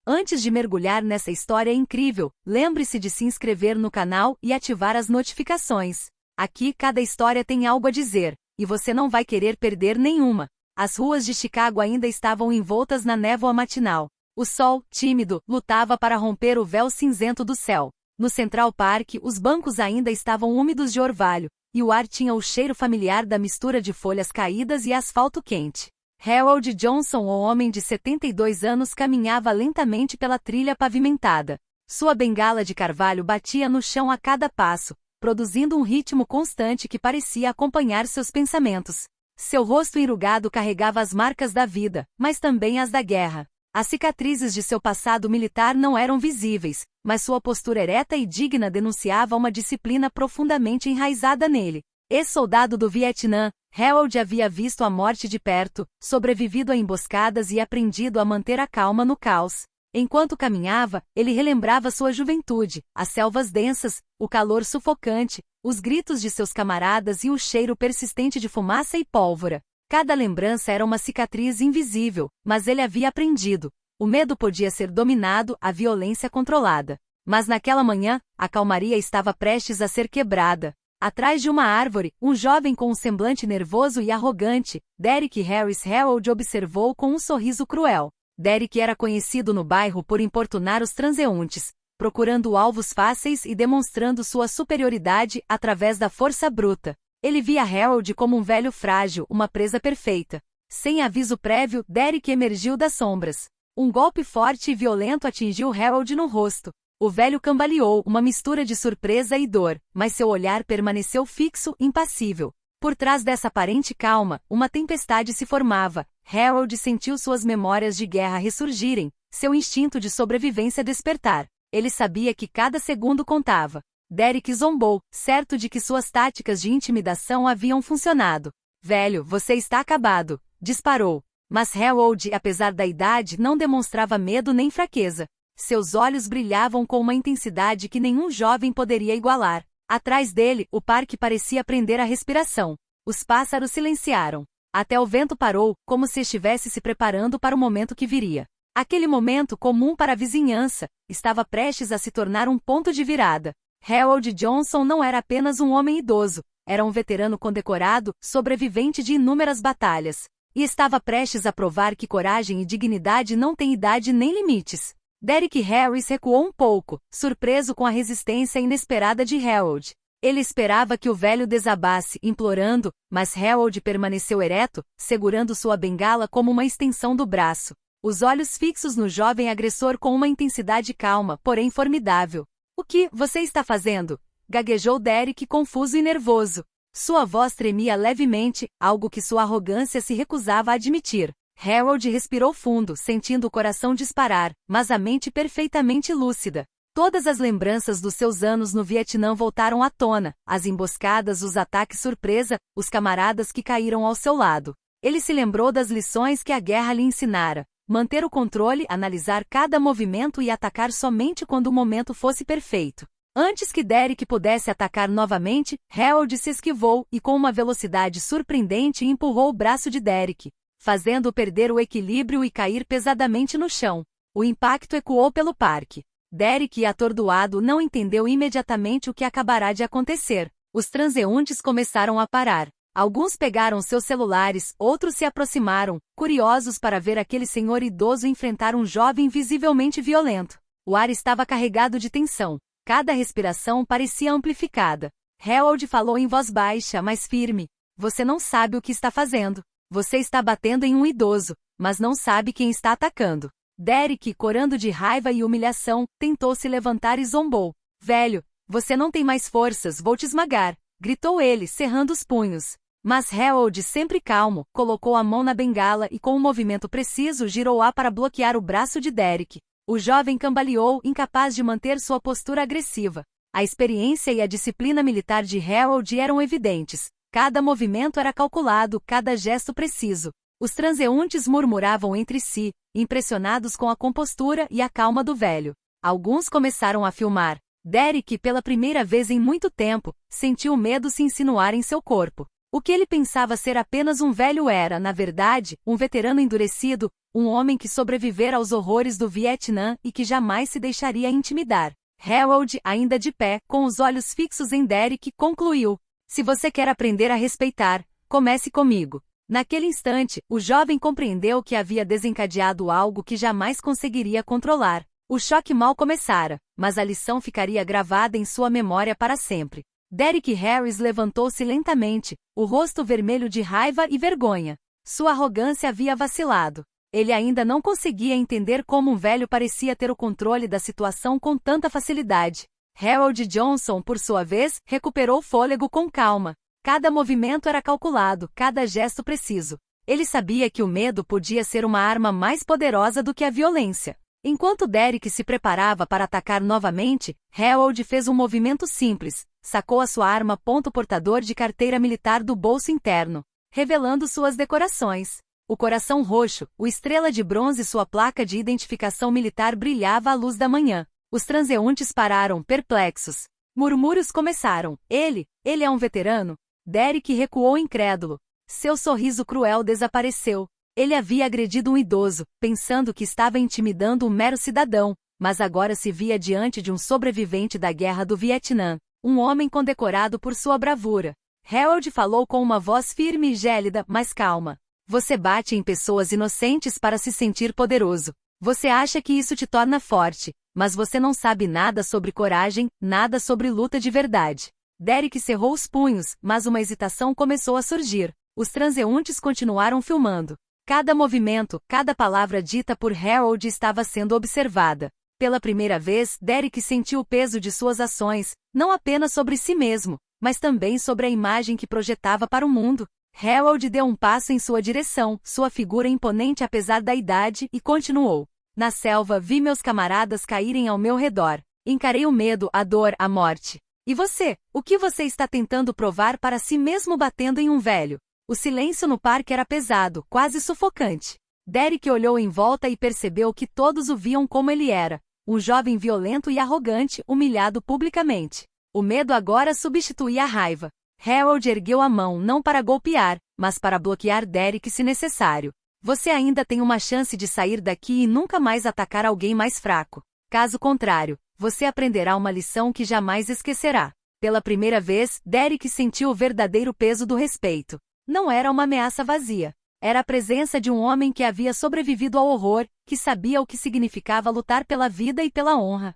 Antes de mergulhar nessa história incrível, lembre-se de se inscrever no canal e ativar as notificações. Aqui cada história tem algo a dizer, e você não vai querer perder nenhuma. As ruas de Chicago ainda estavam envoltas na névoa matinal. O sol, tímido, lutava para romper o véu cinzento do céu. No Central Park, os bancos ainda estavam úmidos de orvalho, e o ar tinha o cheiro familiar da mistura de folhas caídas e asfalto quente. Harold Johnson, o homem de 72 anos, caminhava lentamente pela trilha pavimentada. Sua bengala de carvalho batia no chão a cada passo, produzindo um ritmo constante que parecia acompanhar seus pensamentos. Seu rosto enrugado carregava as marcas da vida, mas também as da guerra. As cicatrizes de seu passado militar não eram visíveis, mas sua postura ereta e digna denunciava uma disciplina profundamente enraizada nele. Ex-soldado do Vietnã, Harold havia visto a morte de perto, sobrevivido a emboscadas e aprendido a manter a calma no caos. Enquanto caminhava, ele relembrava sua juventude, as selvas densas, o calor sufocante, os gritos de seus camaradas e o cheiro persistente de fumaça e pólvora. Cada lembrança era uma cicatriz invisível, mas ele havia aprendido. O medo podia ser dominado, a violência controlada. Mas naquela manhã, a calmaria estava prestes a ser quebrada. Atrás de uma árvore, um jovem com um semblante nervoso e arrogante, Derek Harris Harold observou com um sorriso cruel. Derek era conhecido no bairro por importunar os transeuntes, procurando alvos fáceis e demonstrando sua superioridade através da força bruta. Ele via Harold como um velho frágil, uma presa perfeita. Sem aviso prévio, Derek emergiu das sombras. Um golpe forte e violento atingiu Harold no rosto. O velho cambaleou, uma mistura de surpresa e dor, mas seu olhar permaneceu fixo, impassível. Por trás dessa aparente calma, uma tempestade se formava. Harold sentiu suas memórias de guerra ressurgirem, seu instinto de sobrevivência despertar. Ele sabia que cada segundo contava. Derek zombou, certo de que suas táticas de intimidação haviam funcionado. "Velho, você está acabado", disparou. Mas Harold, apesar da idade, não demonstrava medo nem fraqueza. Seus olhos brilhavam com uma intensidade que nenhum jovem poderia igualar. Atrás dele, o parque parecia prender a respiração. Os pássaros silenciaram. Até o vento parou, como se estivesse se preparando para o momento que viria. Aquele momento comum para a vizinhança estava prestes a se tornar um ponto de virada. Harold Johnson não era apenas um homem idoso, era um veterano condecorado, sobrevivente de inúmeras batalhas. E estava prestes a provar que coragem e dignidade não têm idade nem limites. Derek Harris recuou um pouco, surpreso com a resistência inesperada de Harold. Ele esperava que o velho desabasse, implorando, mas Harold permaneceu ereto, segurando sua bengala como uma extensão do braço. Os olhos fixos no jovem agressor com uma intensidade calma, porém formidável. "O que você está fazendo?" gaguejou Derek, confuso e nervoso. Sua voz tremia levemente, algo que sua arrogância se recusava a admitir. Harold respirou fundo, sentindo o coração disparar, mas a mente perfeitamente lúcida. Todas as lembranças dos seus anos no Vietnã voltaram à tona, as emboscadas, os ataques surpresa, os camaradas que caíram ao seu lado. Ele se lembrou das lições que a guerra lhe ensinara. Manter o controle, analisar cada movimento e atacar somente quando o momento fosse perfeito. Antes que Derek pudesse atacar novamente, Harold se esquivou e com uma velocidade surpreendente empurrou o braço de Derek, fazendo-o perder o equilíbrio e cair pesadamente no chão. O impacto ecoou pelo parque. Derek, atordoado, não entendeu imediatamente o que acabará de acontecer. Os transeuntes começaram a parar. Alguns pegaram seus celulares, outros se aproximaram, curiosos para ver aquele senhor idoso enfrentar um jovem visivelmente violento. O ar estava carregado de tensão. Cada respiração parecia amplificada. Harold falou em voz baixa, mas firme. "Você não sabe o que está fazendo. Você está batendo em um idoso, mas não sabe quem está atacando." Derek, corando de raiva e humilhação, tentou se levantar e zombou. "Velho, você não tem mais forças, vou te esmagar", gritou ele, cerrando os punhos. Mas Harold, sempre calmo, colocou a mão na bengala e com um movimento preciso girou-a para bloquear o braço de Derek. O jovem cambaleou, incapaz de manter sua postura agressiva. A experiência e a disciplina militar de Harold eram evidentes. Cada movimento era calculado, cada gesto preciso. Os transeuntes murmuravam entre si, impressionados com a compostura e a calma do velho. Alguns começaram a filmar. Derek, pela primeira vez em muito tempo, sentiu o medo se insinuar em seu corpo. O que ele pensava ser apenas um velho era, na verdade, um veterano endurecido, um homem que sobrevivera aos horrores do Vietnã e que jamais se deixaria intimidar. Harold, ainda de pé, com os olhos fixos em Derek, concluiu: se você quer aprender a respeitar, comece comigo. Naquele instante, o jovem compreendeu que havia desencadeado algo que jamais conseguiria controlar. O choque mal começara, mas a lição ficaria gravada em sua memória para sempre. Derek Harris levantou-se lentamente, o rosto vermelho de raiva e vergonha. Sua arrogância havia vacilado. Ele ainda não conseguia entender como um velho parecia ter o controle da situação com tanta facilidade. Harold Johnson, por sua vez, recuperou fôlego com calma. Cada movimento era calculado, cada gesto preciso. Ele sabia que o medo podia ser uma arma mais poderosa do que a violência. Enquanto Derek se preparava para atacar novamente, Harold fez um movimento simples, sacou a sua arma portador de carteira militar do bolso interno, revelando suas decorações. O coração roxo, o estrela de bronze e sua placa de identificação militar brilhava à luz da manhã. Os transeuntes pararam, perplexos. Murmúrios começaram. Ele é um veterano? Derek recuou incrédulo. Seu sorriso cruel desapareceu. Ele havia agredido um idoso, pensando que estava intimidando um mero cidadão, mas agora se via diante de um sobrevivente da guerra do Vietnã, um homem condecorado por sua bravura. Harold falou com uma voz firme e gélida, mas calma. Você bate em pessoas inocentes para se sentir poderoso. Você acha que isso te torna forte, mas você não sabe nada sobre coragem, nada sobre luta de verdade. Derek cerrou os punhos, mas uma hesitação começou a surgir. Os transeuntes continuaram filmando. Cada movimento, cada palavra dita por Harold estava sendo observada. Pela primeira vez, Derek sentiu o peso de suas ações, não apenas sobre si mesmo, mas também sobre a imagem que projetava para o mundo. Harold deu um passo em sua direção, sua figura imponente apesar da idade, e continuou. Na selva vi meus camaradas caírem ao meu redor. Encarei o medo, a dor, a morte. E você? O que você está tentando provar para si mesmo batendo em um velho? O silêncio no parque era pesado, quase sufocante. Derek olhou em volta e percebeu que todos o viam como ele era, um jovem violento e arrogante, humilhado publicamente. O medo agora substituía a raiva. Harold ergueu a mão não para golpear, mas para bloquear Derek se necessário. Você ainda tem uma chance de sair daqui e nunca mais atacar alguém mais fraco. Caso contrário, você aprenderá uma lição que jamais esquecerá. Pela primeira vez, Derek sentiu o verdadeiro peso do respeito. Não era uma ameaça vazia. Era a presença de um homem que havia sobrevivido ao horror, que sabia o que significava lutar pela vida e pela honra.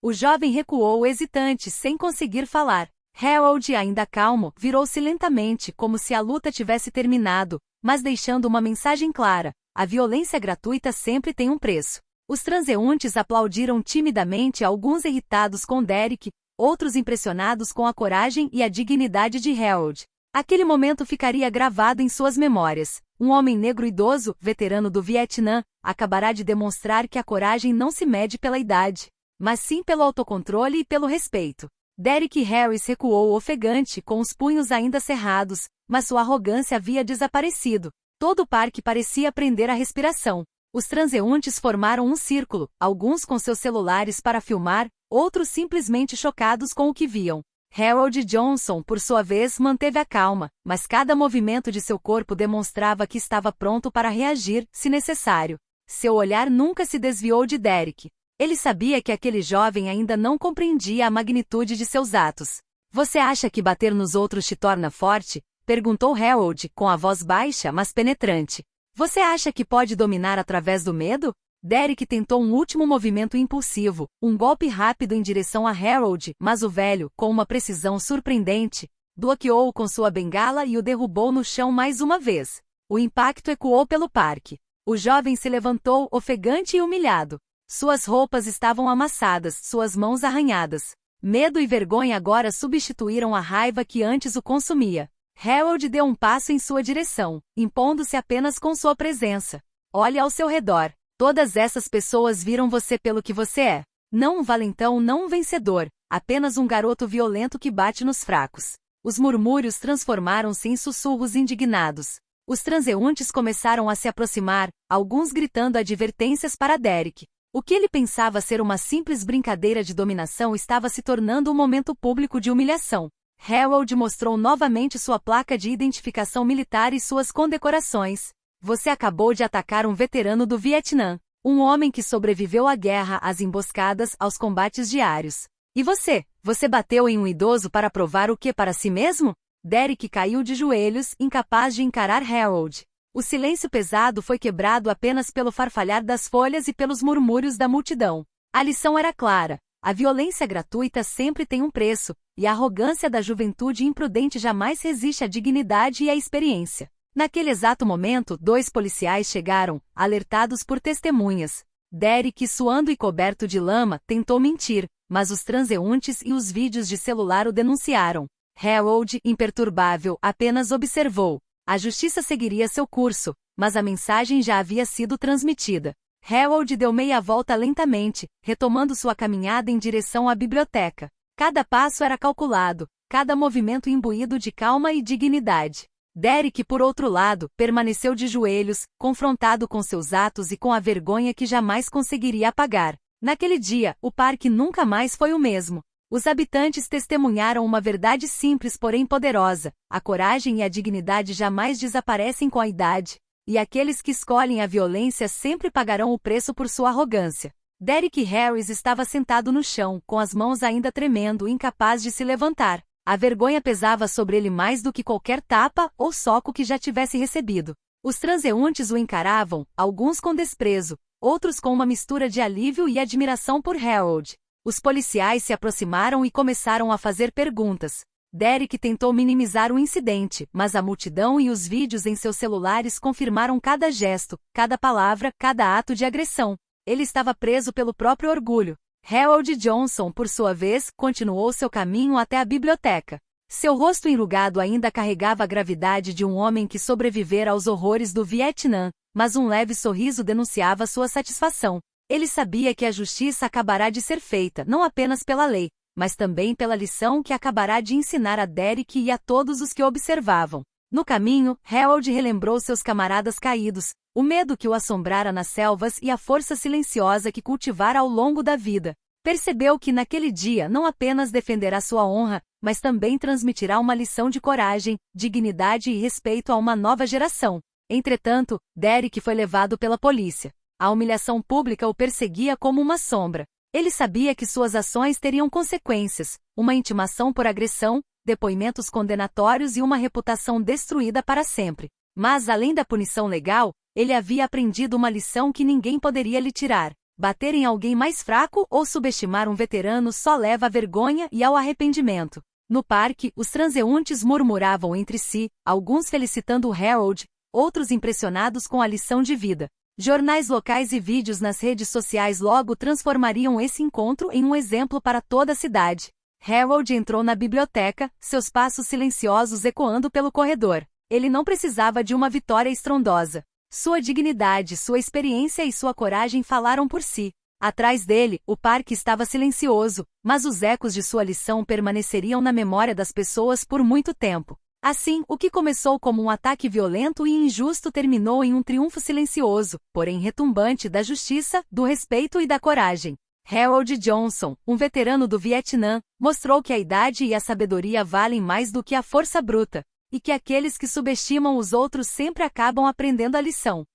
O jovem recuou hesitante, sem conseguir falar. Harold, ainda calmo, virou-se lentamente, como se a luta tivesse terminado, mas deixando uma mensagem clara: a violência gratuita sempre tem um preço. Os transeuntes aplaudiram timidamente, alguns irritados com Derek, outros impressionados com a coragem e a dignidade de Harold. Aquele momento ficaria gravado em suas memórias. Um homem negro idoso, veterano do Vietnã, acabará de demonstrar que a coragem não se mede pela idade, mas sim pelo autocontrole e pelo respeito. Derek Harris recuou ofegante, com os punhos ainda cerrados, mas sua arrogância havia desaparecido. Todo o parque parecia prender a respiração. Os transeuntes formaram um círculo, alguns com seus celulares para filmar, outros simplesmente chocados com o que viam. Harold Johnson, por sua vez, manteve a calma, mas cada movimento de seu corpo demonstrava que estava pronto para reagir, se necessário. Seu olhar nunca se desviou de Derek. Ele sabia que aquele jovem ainda não compreendia a magnitude de seus atos. Você acha que bater nos outros te torna forte? Perguntou Harold, com a voz baixa, mas penetrante. Você acha que pode dominar através do medo? Derek tentou um último movimento impulsivo, um golpe rápido em direção a Harold, mas o velho, com uma precisão surpreendente, bloqueou-o com sua bengala e o derrubou no chão mais uma vez. O impacto ecoou pelo parque. O jovem se levantou, ofegante e humilhado. Suas roupas estavam amassadas, suas mãos arranhadas. Medo e vergonha agora substituíram a raiva que antes o consumia. Harold deu um passo em sua direção, impondo-se apenas com sua presença. Olhe ao seu redor. Todas essas pessoas viram você pelo que você é. Não um valentão, não um vencedor, apenas um garoto violento que bate nos fracos. Os murmúrios transformaram-se em sussurros indignados. Os transeuntes começaram a se aproximar, alguns gritando advertências para Derek. O que ele pensava ser uma simples brincadeira de dominação estava se tornando um momento público de humilhação. Harold mostrou novamente sua placa de identificação militar e suas condecorações. Você acabou de atacar um veterano do Vietnã. Um homem que sobreviveu à guerra, às emboscadas, aos combates diários. E você? Você bateu em um idoso para provar o que para si mesmo? Derek caiu de joelhos, incapaz de encarar Harold. O silêncio pesado foi quebrado apenas pelo farfalhar das folhas e pelos murmúrios da multidão. A lição era clara. A violência gratuita sempre tem um preço, e a arrogância da juventude imprudente jamais resiste à dignidade e à experiência. Naquele exato momento, 2 policiais chegaram, alertados por testemunhas. Derek, suando e coberto de lama, tentou mentir, mas os transeuntes e os vídeos de celular o denunciaram. Harold, imperturbável, apenas observou. A justiça seguiria seu curso, mas a mensagem já havia sido transmitida. Harold deu meia volta lentamente, retomando sua caminhada em direção à biblioteca. Cada passo era calculado, cada movimento imbuído de calma e dignidade. Derek, por outro lado, permaneceu de joelhos, confrontado com seus atos e com a vergonha que jamais conseguiria apagar. Naquele dia, o parque nunca mais foi o mesmo. Os habitantes testemunharam uma verdade simples porém poderosa: a coragem e a dignidade jamais desaparecem com a idade, e aqueles que escolhem a violência sempre pagarão o preço por sua arrogância. Derek Harris estava sentado no chão, com as mãos ainda tremendo, incapaz de se levantar. A vergonha pesava sobre ele mais do que qualquer tapa ou soco que já tivesse recebido. Os transeuntes o encaravam, alguns com desprezo, outros com uma mistura de alívio e admiração por Harold. Os policiais se aproximaram e começaram a fazer perguntas. Derek tentou minimizar o incidente, mas a multidão e os vídeos em seus celulares confirmaram cada gesto, cada palavra, cada ato de agressão. Ele estava preso pelo próprio orgulho. Harold Johnson, por sua vez, continuou seu caminho até a biblioteca. Seu rosto enrugado ainda carregava a gravidade de um homem que sobrevivera aos horrores do Vietnã, mas um leve sorriso denunciava sua satisfação. Ele sabia que a justiça acabará de ser feita, não apenas pela lei, mas também pela lição que acabará de ensinar a Derek e a todos os que observavam. No caminho, Harold relembrou seus camaradas caídos, o medo que o assombrara nas selvas e a força silenciosa que cultivara ao longo da vida. Percebeu que naquele dia não apenas defenderá sua honra, mas também transmitirá uma lição de coragem, dignidade e respeito a uma nova geração. Entretanto, Derek foi levado pela polícia. A humilhação pública o perseguia como uma sombra. Ele sabia que suas ações teriam consequências, uma intimação por agressão, depoimentos condenatórios e uma reputação destruída para sempre. Mas além da punição legal, ele havia aprendido uma lição que ninguém poderia lhe tirar. Bater em alguém mais fraco ou subestimar um veterano só leva à vergonha e ao arrependimento. No parque, os transeuntes murmuravam entre si, alguns felicitando Harold, outros impressionados com a lição de vida. Jornais locais e vídeos nas redes sociais logo transformariam esse encontro em um exemplo para toda a cidade. Harold entrou na biblioteca, seus passos silenciosos ecoando pelo corredor. Ele não precisava de uma vitória estrondosa. Sua dignidade, sua experiência e sua coragem falaram por si. Atrás dele, o parque estava silencioso, mas os ecos de sua lição permaneceriam na memória das pessoas por muito tempo. Assim, o que começou como um ataque violento e injusto terminou em um triunfo silencioso, porém retumbante da justiça, do respeito e da coragem. Harold Johnson, um veterano do Vietnã, mostrou que a idade e a sabedoria valem mais do que a força bruta, e que aqueles que subestimam os outros sempre acabam aprendendo a lição.